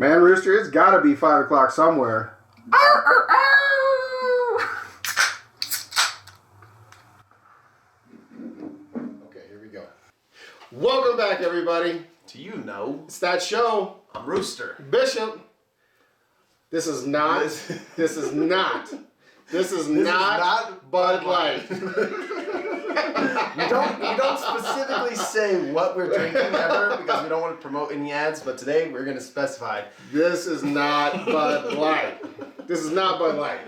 Man, Rooster, it's got to be 5 o'clock somewhere. Okay, here we go. Welcome back, everybody. Do you know? It's that show. I'm Rooster. Bishop. This is not Bud Light. We don't specifically say what we're drinking ever because we don't want to promote any ads, but today we're going to specify. This is not Bud Light. This is not Bud Light.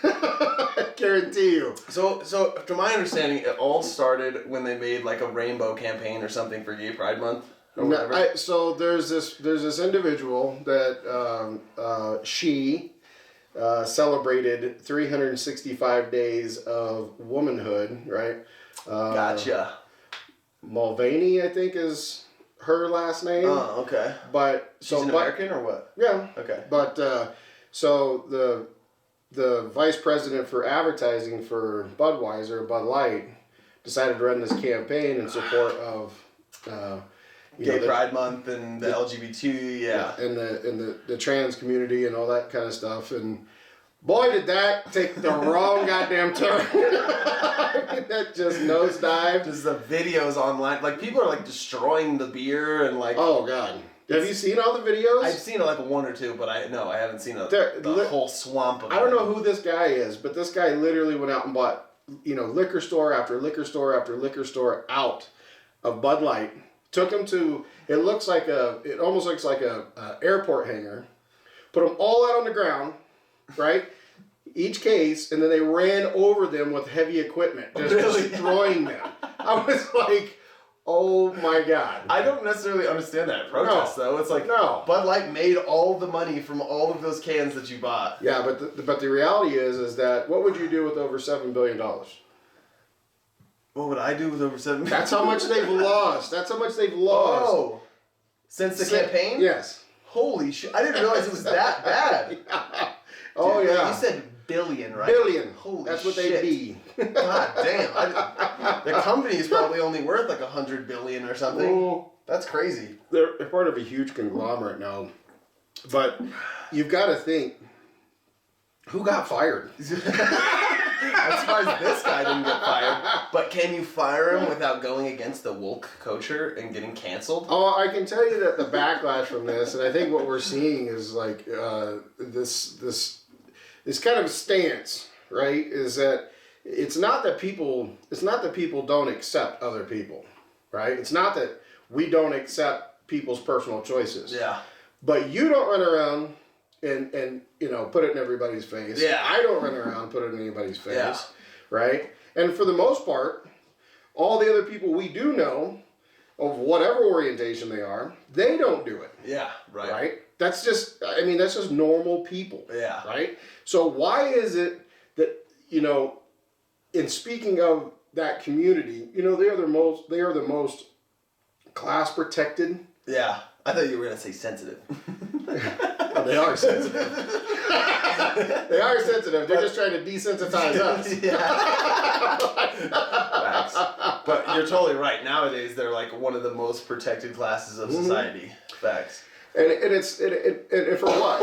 I guarantee you. So to my understanding, it all started when they made like a rainbow campaign or something for Gay Pride Month. Or whatever. So there's this individual that she celebrated 365 days of womanhood, right? Gotcha. Mulvaney, I think, is her last name. Oh, okay. But she's an American or what? Yeah. Okay. But so the vice president for advertising for Budweiser, Bud Light, decided to run this campaign in support of Gay Pride Month and the LGBT, yeah. And the trans community and all that kind of stuff. And boy, did that take the wrong goddamn turn. That just nosedived. Just the videos online. Like, people are, like, destroying the beer and, like... Oh, God. Have you seen all the videos? I've seen, like, one or two, but I haven't seen the whole swamp of I don't know who this guy is, but this guy literally went out and bought, liquor store after liquor store after liquor store out of Bud Light. Took them to, it almost looks like a airport hangar. Put them all out on the ground, right? Each case, and then they ran over them with heavy equipment, just destroying them. I was like, oh my God. I don't necessarily understand that protest, though. It's like, no. Bud Light made all the money from all of those cans that you bought. Yeah, but the reality is that what would you do with over $7 billion? What would I do with over 7 million? That's how much they've lost. That's how much they've lost. Oh. Since the campaign? Yes. Holy shit. I didn't realize it was that bad. Oh, dude, yeah. You said billion, right? Billion. Holy That's what shit. they'd be. God damn. The company is probably only worth like $100 billion or something. Oh. That's crazy. They're part of a huge conglomerate now. But you've got to think, who got fired? I'm surprised this guy didn't get fired. But can you fire him without going against the woke culture and getting canceled? Oh, I can tell you that the backlash from this, and I think what we're seeing is like this kind of stance, right? Is that it's not that people don't accept other people, right? It's not that we don't accept people's personal choices. Yeah. But you don't run around and put it in everybody's face. Yeah. I don't run around and put it in anybody's face. Yeah. Right? And for the most part, all the other people we do know, of whatever orientation they are, they don't do it. Yeah, right. Right? That's just normal people. Yeah. Right? So why is it that, in speaking of that community, they are the most class protected. Yeah. I thought you were going to say sensitive. They are sensitive. They are sensitive. They're just trying to desensitize us. Facts. But you're totally right. Nowadays, they're like one of the most protected classes of society. Facts. And for what?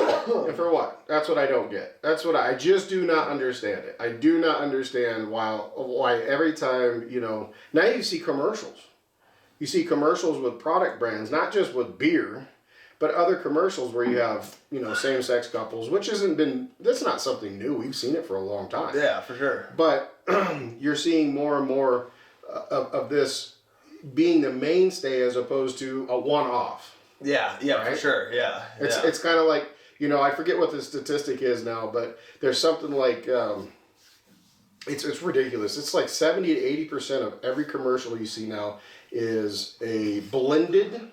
And for what? That's what I don't get. That's what I just do not understand it. I do not understand why every time, now you see commercials. You see commercials with product brands, not just with beer, but other commercials where you have, same-sex couples, that's not something new. We've seen it for a long time. Yeah, for sure. But you're seeing more and more of this being the mainstay as opposed to a one-off. Yeah, right? For sure, yeah. It's kind of like, I forget what the statistic is now, but there's something like, it's ridiculous. It's like 70 to 80% of every commercial you see now is a blended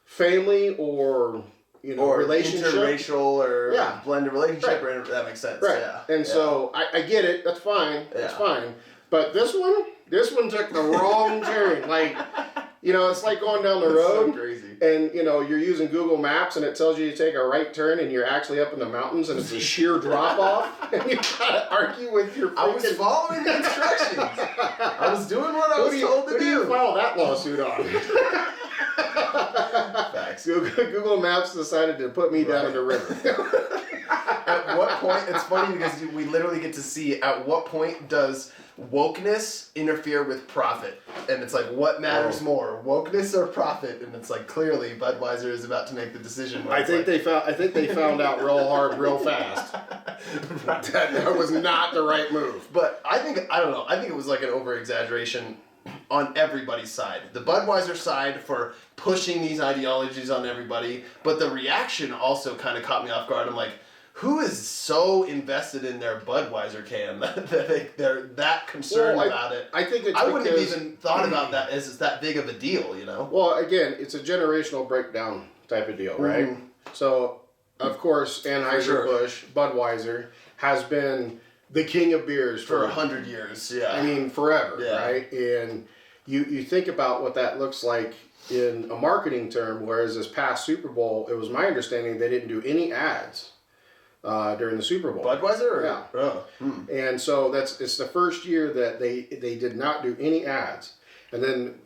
family or relationship, interracial or blended relationship. Right. That makes sense. Right. Yeah. And so I get it. That's fine. That's fine. But this one took the wrong turn. Like, it's like going down the road. So crazy. And you're using Google Maps and it tells you to take a right turn and you're actually up in the mountains and it's a sheer drop off and you gotta argue with your. I was following the instructions. I was doing what I was told to do. Who do you file that lawsuit on? Facts. Thanks. Google Maps decided to put me down in the river. At what point, it's funny because we literally get to see at what point does wokeness interfere with profit? And it's like, what matters more, wokeness or profit? And it's like, clearly Budweiser is about to make the decision. I think they found out real hard, real fast. That was not the right move. But I think it was like an over-exaggeration on everybody's side. The Budweiser side for pushing these ideologies on everybody, but the reaction also kind of caught me off guard. I'm like, who is so invested in their Budweiser can that they're that concerned about it? I think I wouldn't have even thought about that as it's that big of a deal, you know? Well, again, it's a generational breakdown type of deal, right? Mm-hmm. So, of course, Anheuser-Busch, Budweiser, has been the king of beers For 100 years, yeah. I mean, forever, Yeah. right? And you think about what that looks like in a marketing term, whereas this past Super Bowl, it was my understanding they didn't do any ads during the Super Bowl. Budweiser? Or? Yeah. Oh. And so it's the first year that they did not do any ads. And then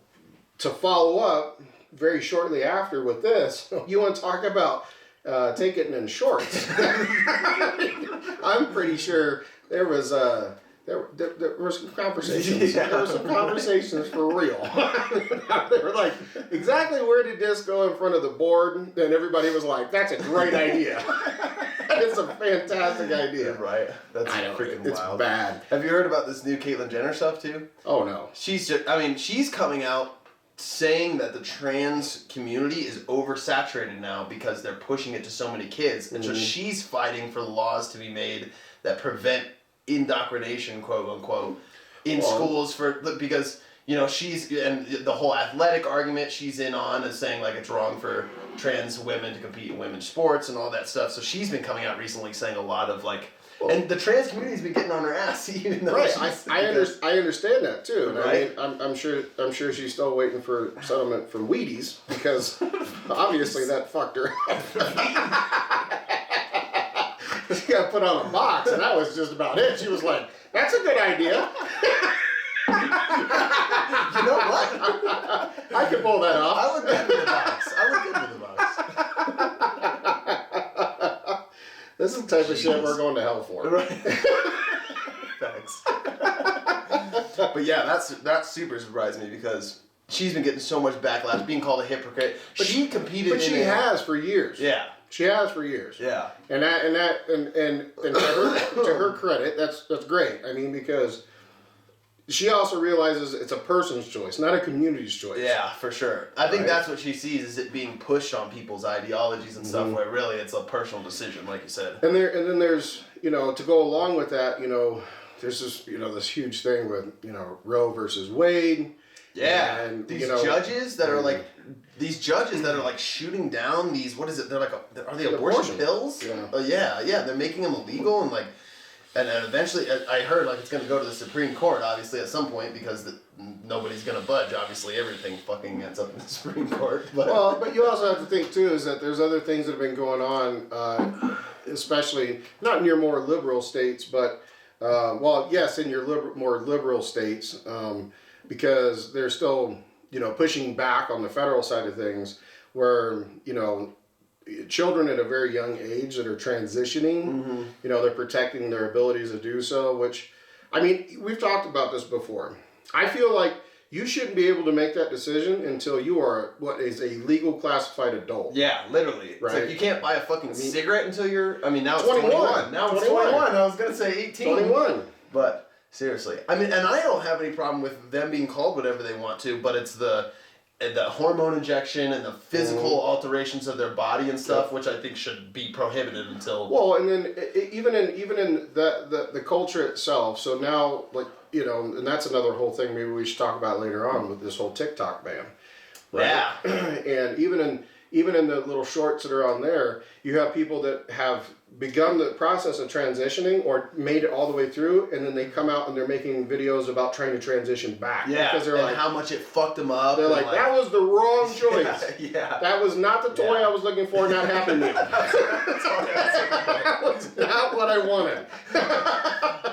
to follow up very shortly after with this, you want to talk about taking in shorts. I'm pretty sure there was there were some conversations. Yeah. There were some conversations for real. They were like, exactly where did this go in front of the board? And everybody was like, that's a great idea. It's a fantastic idea. Right. That's freaking it's wild. bad. Have you heard about this new Caitlyn Jenner stuff too? Oh no. She's coming out saying that the trans community is oversaturated now because they're pushing it to so many kids. And so she's fighting for laws to be made that prevent indoctrination, quote unquote, in schools because she's, and the whole athletic argument she's in on is saying like it's wrong for trans women to compete in women's sports and all that stuff. So she's been coming out recently saying a lot of like, and the trans community's been getting on her ass, even though I understand that too, and right? I mean, I'm sure she's still waiting for settlement from Wheaties because obviously that fucked her up. She got put on a box, and that was just about it. She was like, "That's a good idea." You know what? I could pull that off. I look good with the box. This is the type of shit we're going to hell for. Right. Thanks. But yeah, that super surprised me because she's been getting so much backlash, being called a hypocrite. But she competed. But she has for years. Yeah. She has for years. Yeah. And to her credit, that's great. I mean, because she also realizes it's a person's choice, not a community's choice. Yeah, for sure. I think that's what she sees is it being pushed on people's ideologies and stuff, where really it's a personal decision, like you said. And then there's to go along with that, there's this this huge thing with Roe versus Wade. Yeah, and these judges that are like shooting down these, what is it? They're like are they abortion pills? Yeah. Yeah. They're making them illegal and like. And then eventually, I heard like it's going to go to the Supreme Court, obviously, at some point, because nobody's going to budge. Obviously, everything fucking ends up in the Supreme Court. But. Well, but you also have to think, too, is that there's other things that have been going on, especially not in your more liberal states, but, yes, in your more liberal states, because they're still, pushing back on the federal side of things, where, children at a very young age that are transitioning, they're protecting their abilities to do so, which, I mean, we've talked about this before. I feel like you shouldn't be able to make that decision until you are what is a legal classified adult. Yeah, literally. Right? It's like you can't buy a fucking cigarette until you're, now it's 21. Now it's 21. I was going to say 18. 21. But seriously. I mean, and I don't have any problem with them being called whatever they want to, but it's the hormone injection and the physical alterations of their body and stuff, which I think should be prohibited until. Well, and then even in the culture itself. So now, like and that's another whole thing. Maybe we should talk about later on with this whole TikTok ban. Right? Yeah. And even in the little shorts that are on there, you have people that have begun the process of transitioning or made it all the way through, and then they come out and they're making videos about trying to transition back. Yeah, because they're like, how much it fucked them up. They're like, that was the wrong choice. Yeah. That was not the toy I was looking for, not happened to me. That was not what I wanted.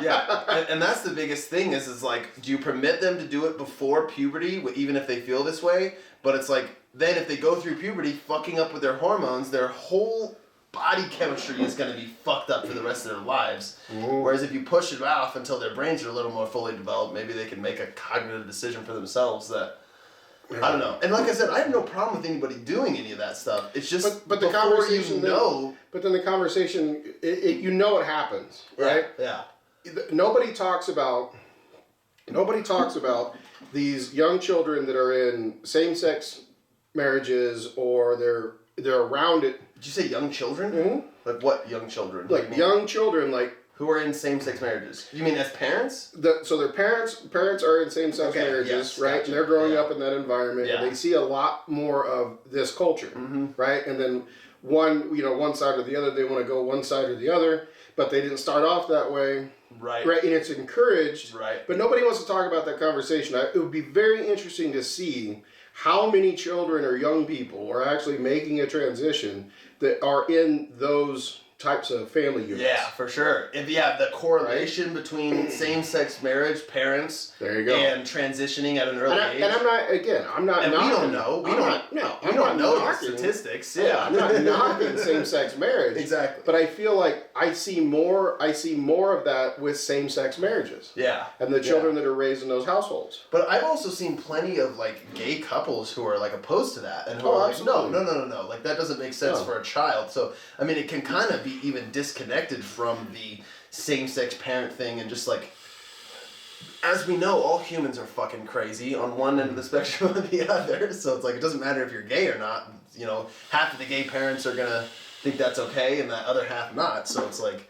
Yeah, and that's the biggest thing is like, do you permit them to do it before puberty, even if they feel this way? But it's like, then if they go through puberty, fucking up with their hormones, their whole body chemistry is going to be fucked up for the rest of their lives. Whereas if you push it off until their brains are a little more fully developed, maybe they can make a cognitive decision for themselves that, I don't know. And like I said, I have no problem with anybody doing any of that stuff. It's just but the conversation, but then the conversation, you know it happens, right? Yeah. Nobody talks about these young children that are in same-sex marriages or they're around it. Did you say young children? Mm-hmm. Like what young children? Like young children, like who are in same-sex marriages? You mean as parents? So their parents are in same-sex marriages, yes, right? gotcha. And they're growing up in that environment, Yeah. and they see a lot more of this culture, right? And then one side or the other, they want to go one side or the other, but they didn't start off that way. Right. Right, and it's encouraged. Right. But nobody wants to talk about that conversation. It would be very interesting to see how many children or young people are actually making a transition that are in those types of family units. Yeah, for sure. If you have the correlation between same-sex marriage, parents, there you go, and transitioning at an early age. And I'm not. And knocking, we don't know. We don't know the statistics. Yeah, I'm not knocking same-sex marriage. Exactly. But I feel like I see more of that with same-sex marriages. Yeah. And the children that are raised in those households. But I've also seen plenty of like gay couples who are like opposed to that and who are like, absolutely. no, like that doesn't make sense for a child. So I mean, it can kind of be even disconnected from the same-sex parent thing, and just like, as we know, all humans are fucking crazy on one end of the spectrum or the other. So it's like, it doesn't matter if you're gay or not. You know, half of the gay parents are gonna think that's okay, and that other half not. So it's like,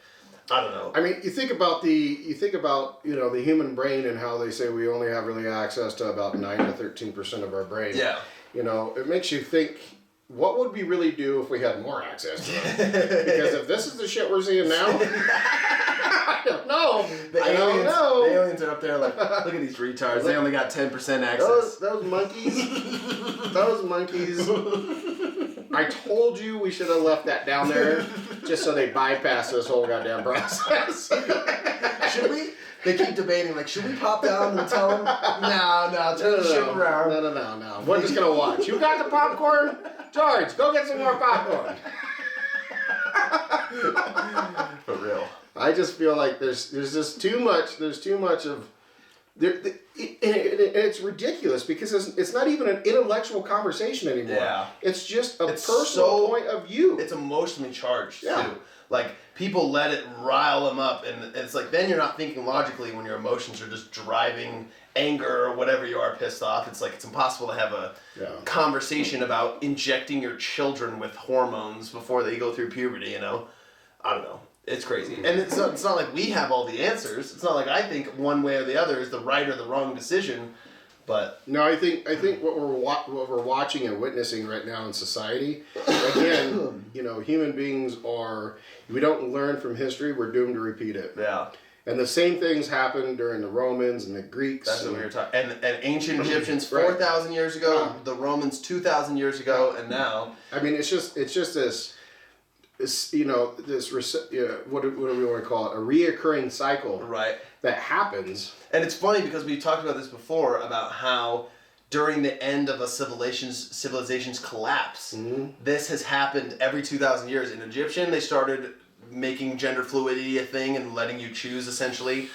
I don't know. I mean, you think about the human brain and how they say we only have really access to about 9 to 13% of our brain. Yeah. You know, it makes you think, what would we really do if we had more access to it? Because if this is the shit we're seeing now, I don't know. The aliens are up there like, look at these retards. They only got 10% access. Those monkeys. Those monkeys. I told you we should have left that down there just so they bypass this whole goddamn process. Should we? They keep debating, like, should we pop down and tell them? No, turn the ship around. No. We're just going to watch. You got the popcorn? George, go get some more popcorn. For real. I just feel like there's just too much. There's too much of... it's ridiculous because it's not even an intellectual conversation anymore. Yeah. It's just a personal point of view. It's emotionally charged, yeah. too. Like, people let it rile them up, and it's like, then you're not thinking logically when your emotions are just driving anger or whatever you are pissed off. It's like, it's impossible to have a conversation about injecting your children with hormones before they go through puberty, you know? I don't know. It's crazy. And it's not like we have all the answers. It's not like I think one way or the other is the right or the wrong decision. But no, I think what we're watching and witnessing right now in society, again, human beings we don't learn from history, we're doomed to repeat it. Yeah. And the same things happened during the Romans and the Greeks. That's what we were talking. And ancient Egyptians 4,000 years ago, the Romans 2,000 years ago, and now. I mean, it's just this what do we want to call it? A reoccurring cycle. Right. That happens. And it's funny because we talked about this before about how during the end of a civilization's collapse, this has happened every 2,000 years. In Egyptian, they started making gender fluidity a thing and letting you choose essentially.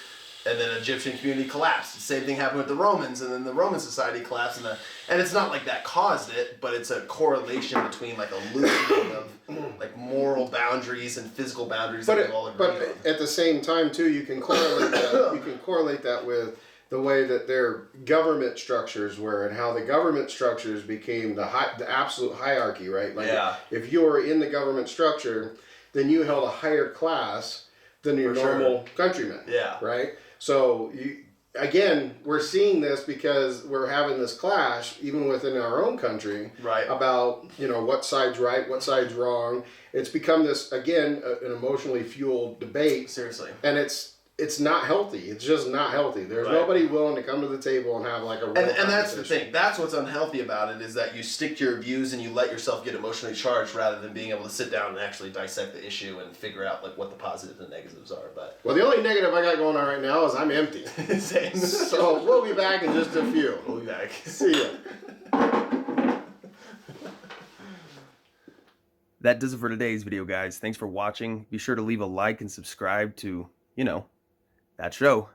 And then Egyptian community collapsed. The same thing happened with the Romans, and then the Roman society collapsed. And it's not like that caused it, but it's a correlation between like a loosening of like moral boundaries and physical boundaries that we all agree on. But at the same time, too, you can correlate that. You can correlate that with the way that their government structures were and how the government structures became the absolute hierarchy, right? Like if you were in the government structure, then you held a higher class than your normal countrymen. Yeah. Right? So, we're seeing this because we're having this clash, even within our own country, about, what side's right, what side's wrong. It's become this, again, an emotionally fueled debate. Seriously. And it's not healthy. It's just not healthy. There's nobody willing to come to the table and have like a real conversation. And that's the thing. That's what's unhealthy about it, is that you stick to your views and you let yourself get emotionally charged rather than being able to sit down and actually dissect the issue and figure out like what the positives and negatives are. But well, the only negative I got going on right now is I'm empty. Same. So we'll be back in just a few. We'll be back. See ya. That does it for today's video, guys. Thanks for watching. Be sure to leave a like and subscribe to, that show.